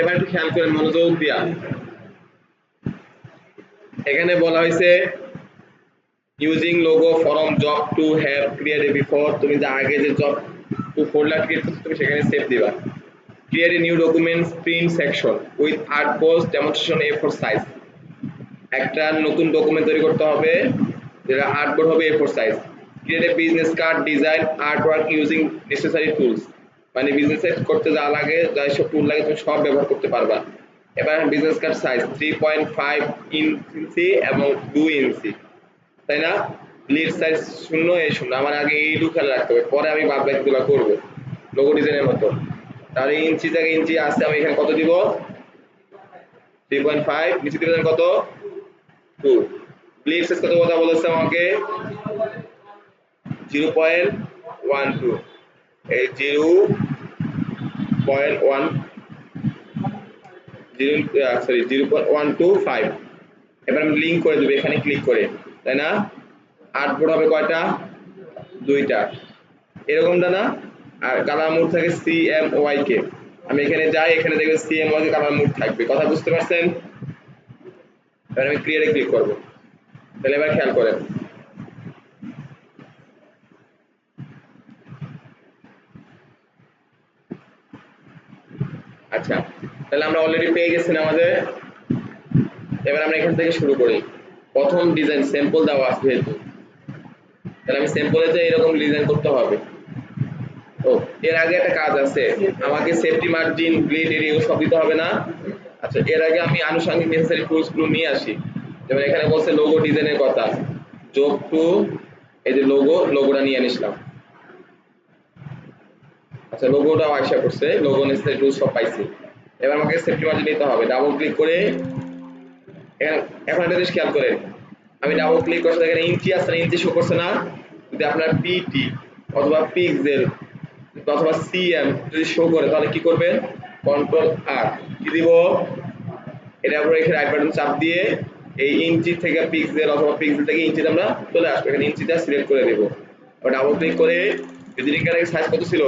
এবার একটু খেয়াল করেন মনোযোগ দিয়া, এখানে বলা হয়েছে using logo form job to have created before, তুমি যে আগে যে জব টু ফোল্ডার ক্রিয়েট করছো তুমি সেখানে সেভ দিবা। Create a new documents print section with art post demonstration A4 size, একটা নতুন ডকুমেন্ট তৈরি করতে হবে যেটা আর্টবোর্ড হবে A4 size. Create a business card design art work using necessary tools, মানে বিজনেস করতে যা লাগে যা সব টুল লাগে তুমি সব ব্যবহার করতে পারবা। এবার বিজনেস কার্ড সাইজ 3.5 ইঞ্চি এবং 2 ইঞ্চি, তাই না? লিড সাইজ 0 আমার আগে এইটু খেয়াল রাখতে হবে, পরে আমি বাদ বাকিগুলো করবো লোগো ডিজাইনের মতো। তাহলে ইঞ্চি থেকে ইঞ্চি আসছে, আমি এখানে কত দিব? 3.5, নিচে দিবেন কত? 2। লিড সাইজ কত কথা বলেছে আমাকে? 0.12, এই 0.1 0.125। এবার আমি লিঙ্ক করে দেবো এখানে ক্লিক করে, তাই না? আর্টবোর্ড হবে কয়টা? 2টা, এরকমটা না? আর কালার মোড থাকে CMYK, আমি এখানে যাই, এখানে দেখবেন CMYK কালার মোড থাকবে, কথা বুঝতে পারছেন? এবার আমি ক্রিয়েটে ক্লিক করব, তাহলে এবার খেয়াল করেন আচ্ছা, তাহলে আমরা অলরেডি পেয়ে গেছি আমাদের। এবার আমরা এখান থেকে শুরু করি। প্রথম ডিজাইন স্যাম্পল দেওয়া আছে যেহেতু, তাহলে আমি স্যাম্পলে যে এরকম ডিজাইন করতে হবে। ও, এর আগে একটা কাজ আছে, আমাকে সেফটি মার্জিন গ্রিড এরিয়া সব দিতে হবে না? আচ্ছা, এর আগে আমি আনুষঙ্গিক নেসেসারি টুলস গুলো নিয়ে আসি। যেমন এখানে বলছে লোগো ডিজাইনের কথা, যোগ টু, এই যে লোগোটা নিয়ে আনিছিলাম। আচ্ছা, লোগোটাও আশা করছে, লোগো নেসেসারি টুলস সব পাইছি। এবার আমাকে সেফটি মার্জিন নিতে হবে, ডাবল ক্লিক করে এখন একটা জিনিস খেয়াল করেন, আমি ডাবল ক্লিক করছি, এখানে ইঞ্চি আছে না, ইঞ্চি শো করছে না? যদি আপনার পিটি অথবা পিক্সেল অথবা সিএম যদি শো করে তাহলে কি করবেন? কন্ট্রোল আর কি দিব, এটা উপরে রেখে রাইট বাটন চাপ দিয়ে এই ইঞ্চি থেকে পিক্সেল অথবা পিক্সেল থেকে ইঞ্চিতে আমরা চলে আসবো, এখানে ইঞ্চিটা সিলেক্ট করে দেব। ডাবল ক্লিক করে ভিজিটিং সাইজ কত ছিল?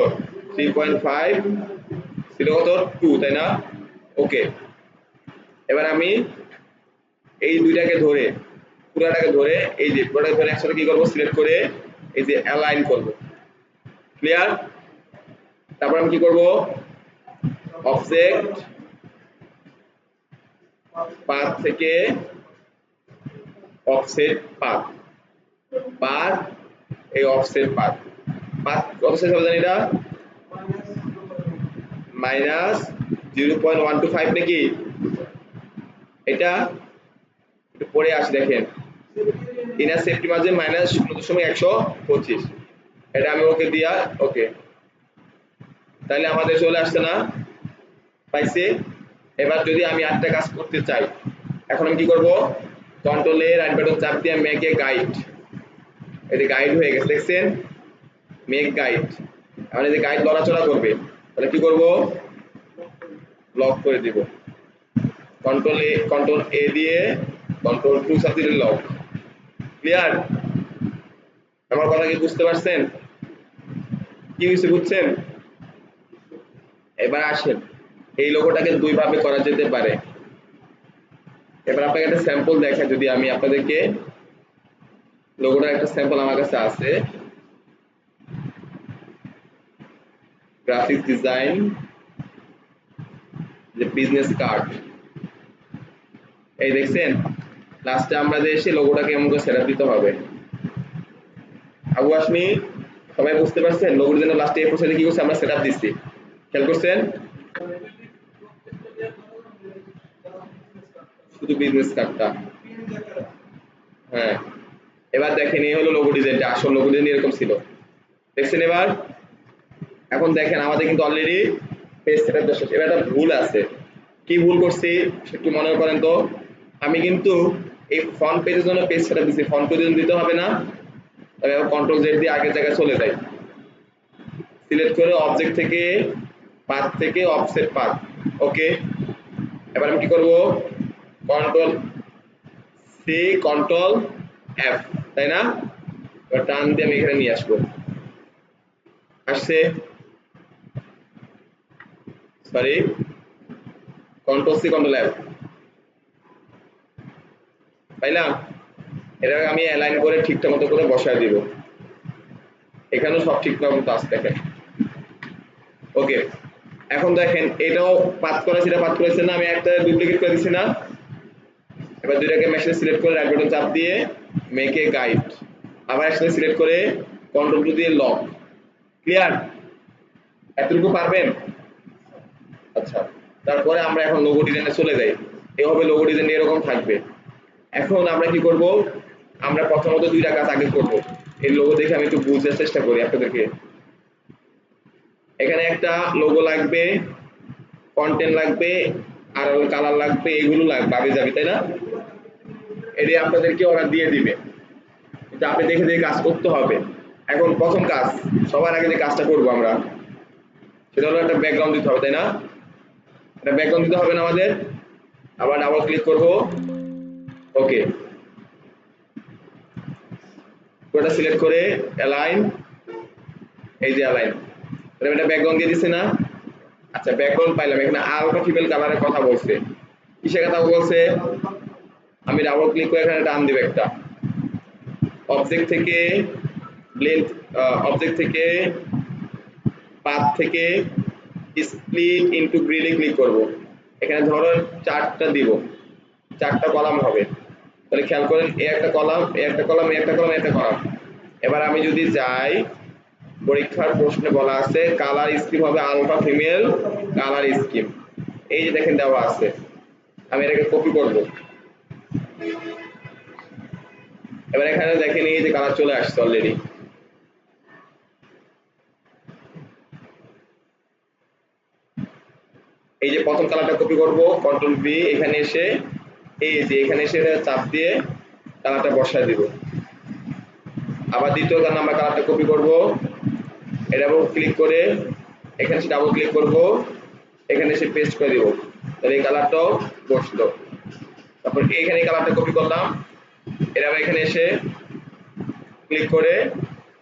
3.5 ছিল, কত? 2, তাই না? ওকে, এবার আমি এই দুইটাকে ধরে পুরাটাকে ধরে এই যে পুরাটাকে ধরে একসাথে কি করব? সিলেক্ট করে এই যে অ্যালাইন করব। ক্লিয়ার? তারপর আমি কি করব? অবজেক্ট পাথ থেকে অফসেট পাথ, পাথ এই অফসেট পাথ, পাথ কত সাইজ হবে জানি এটা? -0.125 নাকি? এটা একটু পরে আসি, দেখেন ইনার সেফটি মার্জিন -0.125, এটা আমি ওকে দিয়া ওকে, তাহলে আমাদের চলে আসছে না? পাইছে? এবার যদি আমি আরেকটা কাজ করতে চাই, এখন আমি কি করব? কন্ট্রোল এ রাইট বাটন চাপ দিয়ে মেক এ গাইড, এই যে গাইড হয়ে গেছে, দেখছেন? মেক গাইড, এখন এই যে গাইড লড়াচড়া করবে, তাহলে কি করব? লক করে দিব, কন্ট্রোল এ দিয়ে কন্ট্রোল 2 চাপ দিলে লক। ক্লিয়ার? আমার কথা কি বুঝতে পারছেন? কি হয়েছে বুঝছেন? এবার আসেন, এই লোগোটাকে দুই ভাবে করা যেতে পারে। এবার আপনাকে একটা স্যাম্পল দেখাই, যদি আমি আপনাদেরকে, লোগোটার একটা স্যাম্পল আমার কাছে আছে, গ্রাফিক ডিজাইন, যে বিজনেস কার্ড, এই দেখছেন? লাস্টে আমরা যে এসে লোগোটাকে এমন করে সেটআপ দিতে হবে। আবু আসমি, সবাই বুঝতে পারছেন? লোগোর জন্য লাস্টে এ প্রসেসে কি করছে? আমরা সেটআপ দিচ্ছি, খেয়াল করছেন? শুধু বিজনেস কার্ডটা, হ্যাঁ। এবার দেখেন এই হলো লোগো ডিজাইনটা, আসল লোগো ডিজাইন এরকম ছিল, দেখছেন? এবার এখন দেখেন আমাদের কিন্তু অলরেডি পেজ সেটআপ শেষ। এবার একটা ভুল আছে, কি ভুল করছি একটু মনে করেন তো? আমি কিন্তু এই ফ্রন্ট পেজের জন্য পেজ সেটআপ দিছি, ফ্রন্ট পেজের জন্য দিতে হবে না? তাহলে কন্ট্রোল জেড দিয়ে আগের জায়গায় চলে যাই, সিলেক্ট করে অবজেক্ট থেকে পাথ থেকে অফসেট পাথ, ওকে। এবার আমি কি করব? কন্ট্রোল সি কন্ট্রোল এফ, তাই না? এবার টান দিয়ে আমি এখানে নিয়ে আসবো, আসছে? Sorry, control C control F পাইলাম। এটাকে আমি অ্যালাইন করে ঠিকঠাক মতো করে বসায় দিব। এখানেও সব ঠিকঠাক মতো আছে দেখেন। ওকে, এখন দেখেন এটাও পাথ করা সেটা পাথ করেছে না, আমি একটা ডুপ্লিকেট করে দিছি না। এবার দুইটাকে মেশিনে সিলেক্ট করে রাইট বাটন চাপ দিয়ে মেক এ গাইড, আবার একসাথে সিলেক্ট করে কন্ট্রোল টু দিয়ে লক। ক্লিয়ার? এতটুকু পারবেন? আচ্ছা, তারপরে আমরা এখন লোগো ডিজাইনে চলে যাই। এভাবে লোগো ডিজাইন এরকম থাকবে। এখন আমরা কি করব, আমরা প্রথমত দুইটা কাজ আগে করব। এই লোগো দেখে আমি একটু বুঝার চেষ্টা করি আপনাদেরকে। এখানে একটা লোগো লাগবে, কন্টেন্ট লাগবে, আর কালার লাগবে, এগুলো লাগবে আগে যাবে, তাই না? এটি আপনাদেরকে অর্ডার দিয়ে দিবে, কিন্তু আপনি দেখে দেখে কাজ করতে হবে। এখন প্রথম কাজ, সবার আগে যে কাজটা করব আমরা, সেটা হলো একটা ব্যাকগ্রাউন্ড দিতে হবে, তাই না? একটা ব্যাকগ্রাউন্ড দিতে হবে না আমাদের। আবার ডাবল ক্লিক করব, ওকে, পুরোটা সিলেক্ট করে অ্যালাইন, এই যে অ্যালাইন, এটা ব্যাকগ্রাউন্ড দিয়ে দিছি না। আচ্ছা, ব্যাকগ্রাউন্ড পাইলাম। এখানে আলফা ফিমেল কালারের কথা বলছে, কিসের কথা বলছে? আমি ডাবল ক্লিক করে এখানে টান দিব একটা অবজেক্ট থেকে, ব্লেন্ড অবজেক্ট থেকে, পাথ থেকে স্প্লিট ইনটু গ্রিডে ক্লিক করব। এখানে ধরুন চারটা দিব, চারটা কলাম হবে। তাহলে খেয়াল করেন, এ একটা কলাম, এ একটা কলাম, এ একটা কলাম, এ একটা কলাম। এবার আমি যদি যাই, পরীক্ষার প্রশ্নে বলা আছে কালার স্কিম হবে আলফা ফিমেল কালার স্কিম, এই যে দেখেন দেওয়া আছে। আমি এটাকে কপি করব। এবার এখানে দেখেন এই যে কালার চলে আসছে অলরেডি। এই যে প্রথম কালারটা কপি করব, কন্ট্রোল ভি, এখানে এসে এই যে এখানে এসে চাপ দিয়ে কালারটা বসায় দিব। আবার দ্বিতীয় নাম্বার কালারটা কপি করব, এটা ক্লিক করে এখানে এসে ডাবল ক্লিক করব, এখানে এসে পেস্ট করে দিব। তাহলে এই কালারটাও বসলো। তারপর এখানে কালারটা কপি করলাম, এটা আবার এখানে এসে ক্লিক করে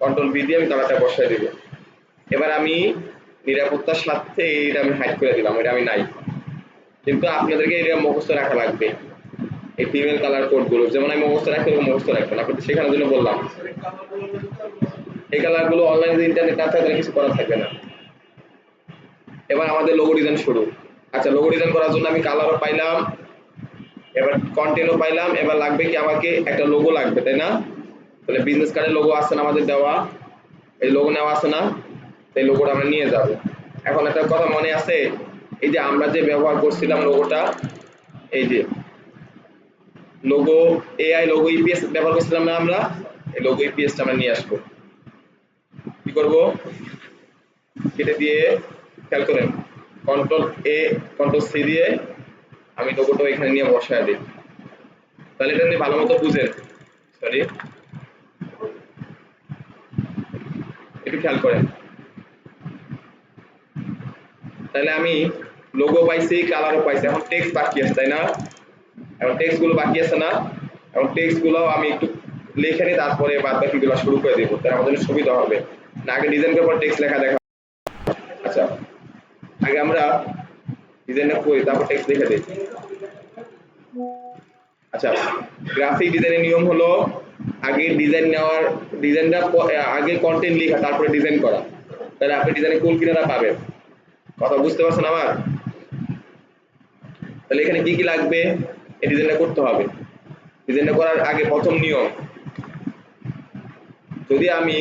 কন্ট্রোল ভি দিয়ে আমি কালারটা বসায় দিব। এবার আমি নিরাপত্তার সাথে এটা আমি হাইড করে দিলাম, এটা আমি নাই, কিন্তু আপনাদেরকে এটা মুখস্থ রাখা লাগবে। এই ফিমেল কালার কোড গুলো যেমন আমি মুখস্থ রাখি ওরকম মুখস্থ রাখবেন, আপনাদের শেখানোর জন্য বললাম। এই কালার গুলো অনলাইনে ইন্টারনেট না থাকলে কিছু করা থাকবে না। এবার আমাদের লোগো ডিজাইন শুরু। আচ্ছা, লোগো ডিজাইন করার জন্য আমি কালারও পাইলাম, এবার কন্টেন্টও পাইলাম। এবার লাগবে কি, আমাকে একটা লোগো লাগবে, তাই না? তাহলে বিজনেস কার্ডের লোগো আছে না আমাদের দেওয়া, এই লোগো নেওয়া আছে না, এই লোগোটা আমরা নিয়ে যাব। এখন একটা কথা মনে আছে, এই যে আমরা যে ব্যবহার করছিলাম লোগোটা, এই যে লোগো এআই লোগো ইপিএস ব্যবহার করছিলাম না আমরা, এই লোগো ইপিএসটা আমরা নিয়ে আসবো। কি করব, কেটে দিয়ে খেয়াল করেন কন্ট্রোল এ কন্ট্রোল সি দিয়ে আমি লোগোটা এখানে নিয়ে বসায় দিই। তাহলে এটা নিয়ে ভালো মতো বুঝেন, সরি একটু খেয়াল করেন। তাহলে আমি লোগো পাইছি, কালারও পাইছি, এখন টেক্সট বাকি আছে, তাই না? এখন টেক্সট গুলো বাকি আছে না, এখন টেক্সট গুলো আমি একটু লিখে নিই, তারপরে বাদ বাকিগুলো শুরু করে দিব, তাহলে আমাদের সুবিধা হবে না। আগে ডিজাইন করার পর টেক্সট লেখা দেখা। আচ্ছা, আগে আমরা ডিজাইনটা করি, তারপর টেক্সট লিখে দিই। আচ্ছা, গ্রাফিক ডিজাইনের নিয়ম হলো আগে ডিজাইন নেওয়ার, ডিজাইনটা আগে কন্টেন্ট লেখা তারপরে ডিজাইন করা। তাহলে আপনি ডিজাইনে কোন কিনারা পাবেন, কথা বুঝতে পারছেন আমার? তাহলে এখানে কি কি লাগবে, এই ডিজাইনটা করতে হবে। ডিজাইনটা করার আগে প্রথম নিয়ম, যদি আমি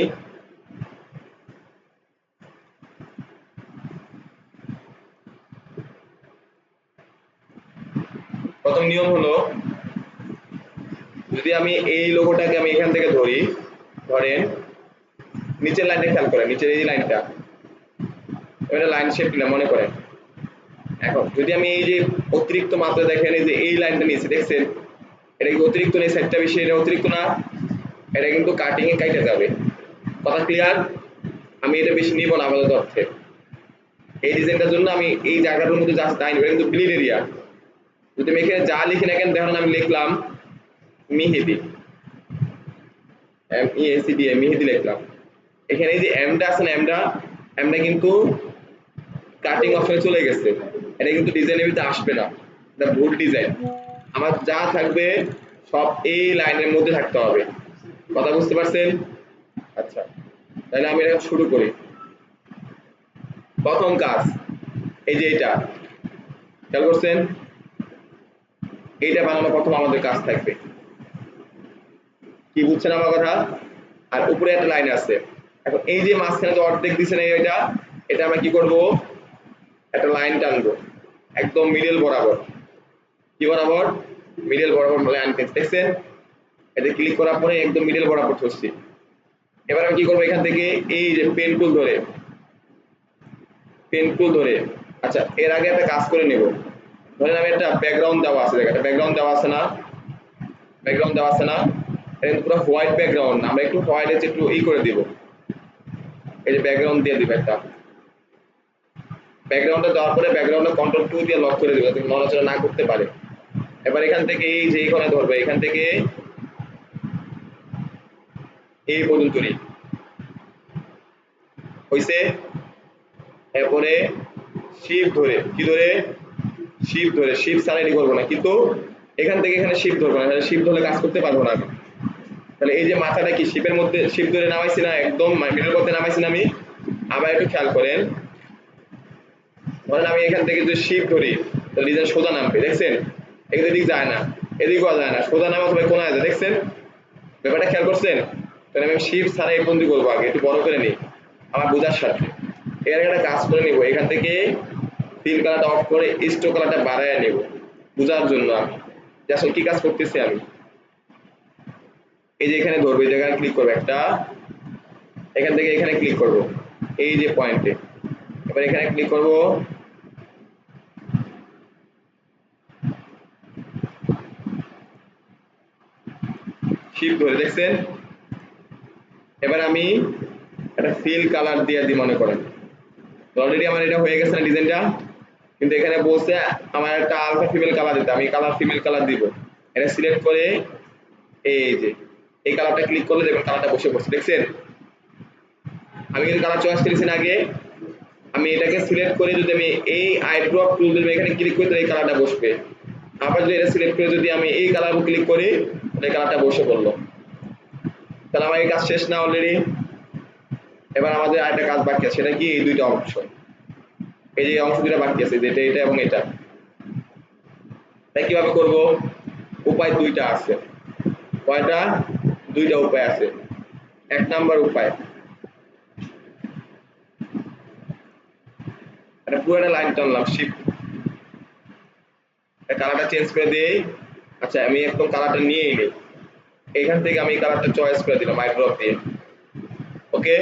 প্রথম নিয়ম হলো, যদি আমি এই লোগোটাকে আমি এখান থেকে ধরি, ধরেন নিচের লাইনটা খেয়াল করেন, নিচের এই লাইনটা, এটা লাইন শেপ নিলাম মনে করেন। এখন যদি আমি এই যে অতিরিক্ত মাত্রা দেখেন, এই যে এই লাইনটা নিয়েছি দেখছেন, এটা কি অতিরিক্ত নেই, সাইডটা বেশি, এটা অতিরিক্ত না, এটা কিন্তু কাটিং এ কাইটে যাবে। কথা ক্লিয়ার? আমি এটা বেশি নিব না আপাতত অর্থে। এই ডিজাইনটার জন্য আমি এই জায়গাটার মধ্যে জাস্ট লাইন, এটা কিন্তু ব্লিড এরিয়া। যদি আমি এখানে যা লিখি না কেন, দেখুন আমি লিখলাম মিহিদি, MEHD, মেহেদি লিখলাম। এখানে এই যে এমটা আছে না, এমটা কিন্তু কাটিং অপশনে চলে গেছে। এটা কিন্তু ডিজাইনের ভিতরে আসবে না, এটা ভুল ডিজাইন। আমার যা থাকবে সব এই লাইনের মধ্যে থাকতে হবে। কথা বুঝতে পারছেন? আচ্ছা, তাহলে আমি এটা শুরু করি। প্রথম কাজ এই যে এটা খেয়াল করছেন, এইটা বানানো প্রথম আমাদের কাজ থাকবে। কি বুঝছেন আমার কথা? আর উপরে একটা লাইন আছে। এখন এই যে মাঝখানে যে অর্ধেক দিচ্ছেন এটা, এটা আমরা কি করব, একটা লাইন টানবো একদম মিডল বরাবর। কি বরাবর? মিডল বরাবর লাইন টেনে দেখছেন? এতে ক্লিক করার পরে একদম মিডল বরাবর ধরছি। এবার আমি কি করবো, এখান থেকে এই যে পেন টুল ধরে, পেন টুল ধরে, আচ্ছা এর আগে একটা কাজ করে নেব। ধরেন আমি একটা ব্যাকগ্রাউন্ড দেওয়া আছে, একটা ব্যাকগ্রাউন্ড দেওয়া আছে না, ব্যাকগ্রাউন্ড দেওয়া আছে না, এটা পুরো হোয়াইট ব্যাকগ্রাউন্ড, আমরা একটু হোয়াইট এর একটু করে দিব। এই যে ব্যাকগ্রাউন্ড দিয়ে দিব একটা, ব্যাকগ্রাউন্ডটা দেওয়ার পরে ব্যাকগ্রাউন্ডে কন্ট্রোল 2 দিয়ে লক করে দিব যাতে নড়াচড়া না করতে পারে। এবার এখান থেকে এই যে এইখানে ধরবে, এখান থেকে এই পর্যন্ত নেই হইছে। এরপরে শিফট ধরে, কি ধরে? শিফট ধরে, শিফট সারাইনি করবো না, কিন্তু এখান থেকে এখানে শিফট ধরবো না, তাহলে শিফট ধরে কাজ করতে পারবো না আমি। তাহলে এই যে মাথাটা কি শিপের মধ্যে শিফট ধরে নামাইছি না, একদম মিডল পথে নামাইছি না আমি। আবার একটু খেয়াল করেন, ধরেন আমি এখান থেকে যদি শিফট ধরি তাহলে ডিজাইন সোজা নামবে, দেখছেন? এদিক যায় না, এদিকেও যায় না, সোজা নামা সবাই কোনায় যায়, দেখছেন ব্যাপারটা? খেয়াল করছেন? তাহলে আমি শিফট ছাড়া এই বন্দি করবো, আগে একটু বড় করে নিই আমার বোঝার সাথে। এর আগে একটা কাজ করে নিব, এখান থেকে ফিল কালারটা অফ করে স্ট্রোক কালারটা বাড়ায় নেব বোঝার জন্য আমি যে আসলে কি কাজ করতেছি আমি। এই যে এখানে ধরবো, এই জায়গায় ক্লিক করবো একটা, এখান থেকে এখানে ক্লিক করব এই যে পয়েন্টে, এবার এখানে ক্লিক করব, শিফট ধরে, দেখছেন? এবার আমি একটা ফিল কালার দিয়ে দিই মনে করেন, অলরেডি আমার এটা হয়ে গেছে না ডিজাইনটা, কিন্তু এখানে বলছে আমার একটা আলফা ফিমেল কালার দিতে, আমি কালার ফিমেল কালার দিব। এটা সিলেক্ট করে এই যে এই কালারটা ক্লিক করলে দেখবেন কালারটা বসে পড়ছে, দেখছেন? আমি কিন্তু কালার চয়েস করেছি না আগে, আমি এটাকে সিলেক্ট করে যদি আমি এই আইড্রপ টুল যদি এখানে ক্লিক করি তাহলে এই কালারটা বসবে। আবার যদি এটা সিলেক্ট করে যদি আমি এই কালার ক্লিক করি তাহলে এই কালারটা বসে পড়লো। তাহলে আমার এই কাজ শেষ না অলরেডি? এবার আমাদের আরেকটা কাজ বাকি আছে, সেটা কি? এই দুইটা অংশ, এই যে অংশ দুটো বাকি আছে, যেটা এটা এবং এটা, তাই কিভাবে করব? উপায় দুইটা আছে। কয়টা? দুইটা উপায় আছে। এক নাম্বার উপায়, এটা পুরোটা লাইন টানলাম শিফট, কালারটা চেঞ্জ করে দিই। আচ্ছা আমি একদম কালারটা নিয়েই নিই, এখান থেকে আমি কালারটা চয়েস করে দিলাম আই ড্রপ দিয়ে, ওকে।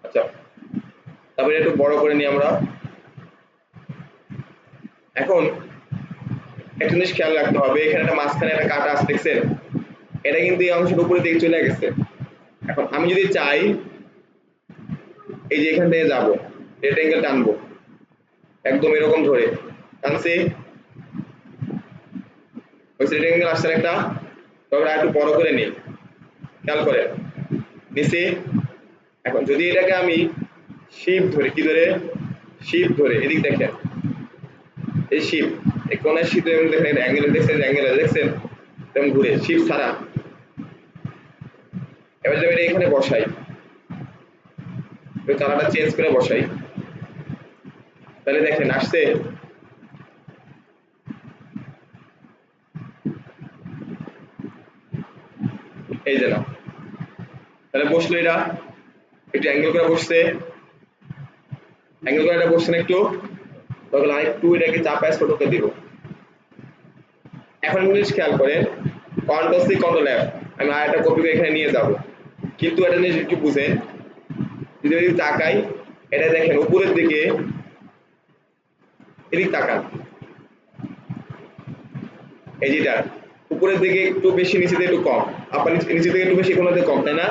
আচ্ছা তারপরে একটু বড় করে নিই আমরা। এখন একটা জিনিস খেয়াল রাখতে হবে, এখানে একটা মাঝখানে একটা কাটা আছে, দেখছেন? এটা কিন্তু এই অংশের উপরে দিকে চলে গেছে। এখন আমি যদি চাই এই যে এখান থেকে যাবো, রেক্টেঙ্গেল টানবো একদম এরকম ধরে, টানছি, ওই রেক্টেঙ্গেল আসছে একটা, তবে একটু বড় করে নিই, খেয়াল করেন নিচে। এখন যদি এটাকে আমি শিফট ধরে, কি ধরে? শিফট ধরে, এদিক দেখেন, এই শিফট এই কোণের শিফট দেখেন, অ্যাঙ্গেল দেখছেন, অ্যাঙ্গেল দেখছেন, তেমন ঘুরে শিফট ছাড়া। এবার যদি আমি এখানে বসাই, কালারটা চেঞ্জ করে বসাই, তাহলে দেখেন আসছে, এই যে না, তাহলে বসলো এটা, একটু অ্যাঙ্গেল করে বসছে, অ্যাঙ্গেল করে এটা বসছে না একটু, তখন আরেকটু এটাকে চাপা স্পটকে দিব। এখন জিনিস খেয়াল করেন, কন্ট্রোল সি কন্ট্রোল এফ, আমি আরেকটা কপি করে এখানে নিয়ে যাব, কিন্তু এটা জিনিস একটু বুঝেন, যদি তাকাই এটা দেখেন উপরের দিকে, এদিক তাকান, এই যেটা উপরের দিকে একটু বেশি, নিচে থেকে একটু কম, আবার নিচে থেকে একটু বেশি, কোনোতে কম, তাই না?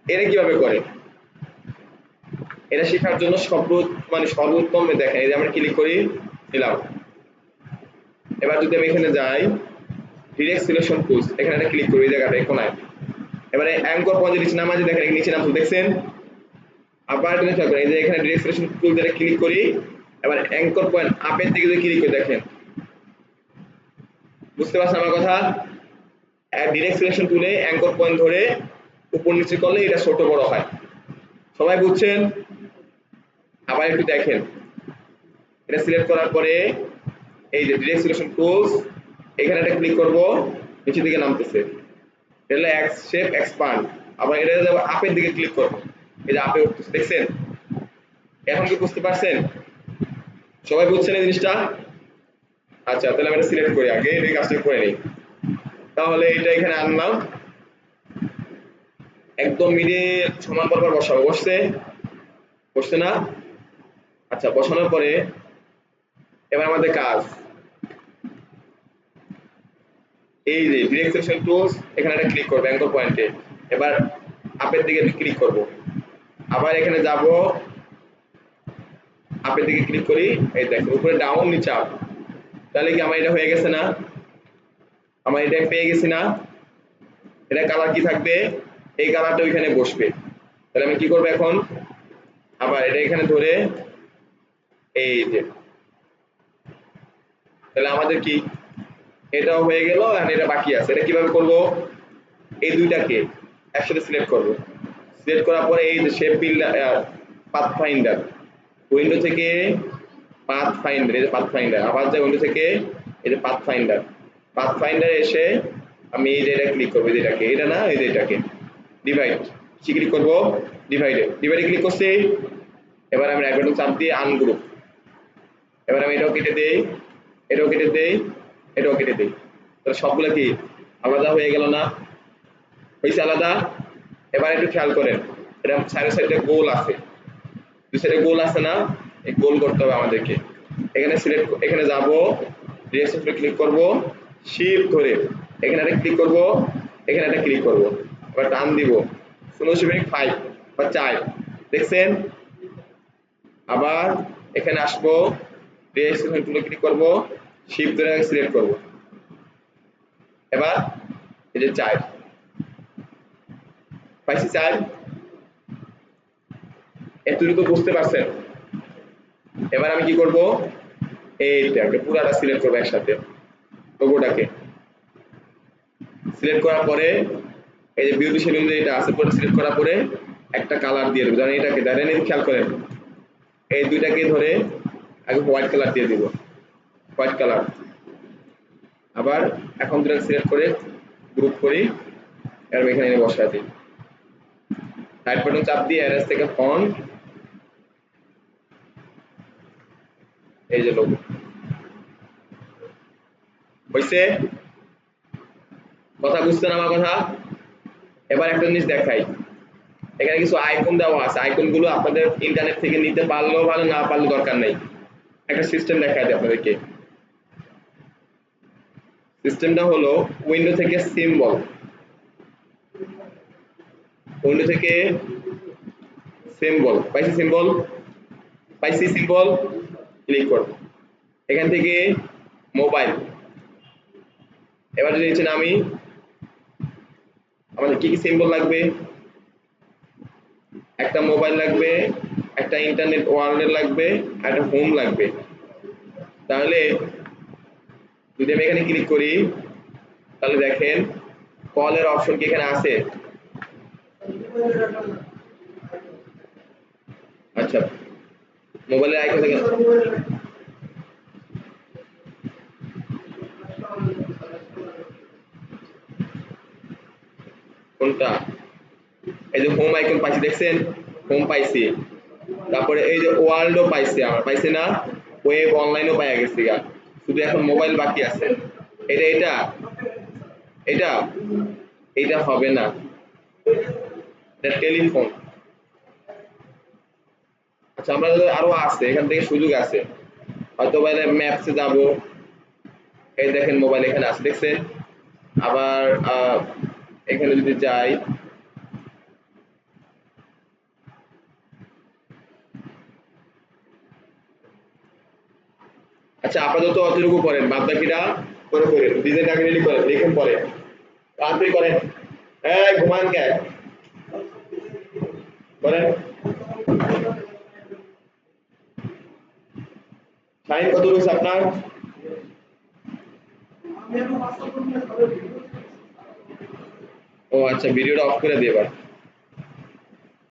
এটা কিভাবে করে? এটা শেখার জন্য মানে সর্বোত্তম দেখেন, এই যে আমরা ক্লিক করি দিলাম। এবার যদি আমি এখানে যাই ডিরেক্ট সিলেকশন টুলস, এখানে একটা ক্লিক করি এই জায়গাটা এই কোনায়, এবারে অ্যাঙ্কর পয়েন্ট নিচে নামা আছে, দেখেন নিচে নামছে, দেখছেন? আবার এটা খেয়াল করেন, এই যে এখানে ডিরেক্ট সিলেকশন টুল দিয়ে ক্লিক করি, এবার অ্যাঙ্কর পয়েন্ট আপের দিকে যদি ক্লিক করে দেখেন, বুঝতে পারছেন আমার কথা? ডিরেক্ট সিলেকশন টুলে অ্যাঙ্কর পয়েন্ট ধরে উপর নিচে করলে এটা ছোট বড় হয়। সবাই বুঝছেন? আবার একটু দেখেন, এটা সিলেক্ট করার পরে এই যে ডিরেক্ট সিলেকশন টুলস, এখানে একটা ক্লিক করব, নিচের দিকে নামতেছে, এটা হলো এক্স শেপ এক্সপান্ড। আবার এটা আপের দিকে ক্লিক করব, এই যে আপে উঠতেছে, দেখছেন? এখন কি বুঝতে পারছেন? সবাই বুঝছেন এই জিনিসটা? আচ্ছা, তাহলে আমি এটা সিলেক্ট করি, আগে এই কাজটা করে নিই। তাহলে এটা এখানে আনলাম, একদম মিডে সমান বরাবর বসাবো। বসছে? বসছে না? আচ্ছা, বসানোর পরে এবার আমাদের কাজ, এই যে ডিরেক্ট সিলেকশন টুলস, এখানে একটা ক্লিক করব অ্যাঙ্কর পয়েন্টে, এবার আপের দিকে ক্লিক করব, আবার এখানে যাব, আপের দিকে ক্লিক করি, এই দেখো উপরে ডাউন নিচে আপ। তাহলে কি আমার এটা হয়ে গেছে না? আমার এটা পেয়ে গেছি না? এটা কালার কি থাকবে? এই কালারটা ওইখানে বসবে। তাহলে আমি কি করব এখন? আবার এটা এখানে ধরে এই যে, তাহলে আমাদের কি এটাও হয়ে গেল, আর এটা বাকি আছে। এটা কিভাবে করব? এই দুইটাকে একসাথে সিলেক্ট করব, সিলেক্ট করার পরে এই যে shape builder, path finder, window থেকে পাথ ফাইন্ডার, এই যে পাথ ফাইন্ডার, আবার যে উইন্ডো থেকে এই যে পাথ ফাইন্ডার, পাথ ফাইন্ডার এসে আমি এই যে এটা ক্লিক করব, এই যে এটাকে, এটা না, এই যে এটাকে ডিভাইড, কি ক্লিক করব? ডিভাইডে, ডিভাইডে ক্লিক করছি। এবার আমি রাইট বাটন চাপ দিয়ে আনগ্রুপ, এবার আমি এটাও কেটে দেই, এটাও কেটে দেই, এটাও কেটে দেই। তাহলে সবগুলো কি আলাদা হয়ে গেল না? হয়েছে আলাদা? এবার একটু খেয়াল করেন, এটা সাইডে সাইডে গোল আছে, দুই সাইডে গোল আছে না? এই গোল করতে হবে আমাদেরকে। এখানে সিলেক্ট, এখানে যাব, ডিরেকশন ক্লিক করব, শিফট ধরে এখানে একটা ক্লিক করব, এখানে একটা ক্লিক করব, এবার টান দিব 0.5 বা 4, দেখছেন? আবার এখানে আসবো, ডিরেকশন টুলে ক্লিক করব, শিফট ধরে সিলেক্ট করব, এবার এই যে 4 পাইছি। 4 এতটুকু বুঝতে পারছেন? এবার আমি কি করব? এইটাকে পুরাটা সিলেক্ট করব একসাথে, লোগোটাকে সিলেক্ট করার পরে এই যে বিউটি শেডিং যে এটা আছে, পুরো সিলেক্ট করার পরে একটা কালার দিয়ে দেব। জানেন এটাকে, জানেন, খেয়াল করেন, এই দুইটাকে ধরে আগে হোয়াইট কালার দিয়ে দিব, হোয়াইট কালার। আবার এখন দুটো সিলেক্ট করে গ্রুপ করি, আর এখানে এনে বসাই দিই, রাইট বাটন চাপ দিয়ে অ্যারেঞ্জ থেকে ফন্ট, এই যে লোগো হইছে। কথা বুঝছেন আমার কথা? এবার একটা জিনিস দেখাই, এখানে কিছু আইকন দেওয়া আছে, আইকন গুলো আপনাদের ইন্টারনেট থেকে নিতে পারলেও ভালো, না পারলে দরকার নেই। একটা সিস্টেম দেখাই দিই আপনাদেরকে। সিস্টেমটা হলো উইন্ডো থেকে সিম্বল, উইন্ডো থেকে সিম্বল পাইছি, সিম্বল পাইছি, সিম্বল ক্লিক করব, এখান থেকে মোবাইল, এবার যদি নিচে নামি, আমাদের কি কি সিম্বল লাগবে? একটা মোবাইল লাগবে, একটা ইন্টারনেট ওয়ার্ল্ডের লাগবে, আর একটা হোম লাগবে। তাহলে যদি আমি এখানে ক্লিক করি, তাহলে দেখেন কলের অপশন কি এখানে আছে? আচ্ছা, মোবাইলের আইকন থেকে কোনটা? এই যে হোম আইকন পাইছি, দেখছেন? হোম পাইছি, তারপরে এই যে ওয়ার্ল্ডও পাইছি, আমার পাইছি না? ওয়েব অনলাইনও পাইয়া গেছি গা, শুধু এখন মোবাইল বাকি আছে। এটা এটা এটা এটা হবে না, এটা টেলিফোন। আচ্ছা, আমরা আরো আছে, এখান থেকে সুযোগ আছে, হয়তো বাইরে ম্যাপসে যাব, এই দেখেন মোবাইল এখানে আছে, দেখছেন? আবার এখানে যদি যাই, আচ্ছা আপাতত অতটুকু করেন, বাদ বাকিটা পরে করেন, ডিজাইন আগে রেডি করেন, লিখেন পরে, তাড়াতাড়ি করেন। এই ঘুমান কে করেন। শাহিন কত রয়েছে আপনার? ও আচ্ছা, ভিডিওটা অফ করে দিয়ে এবার।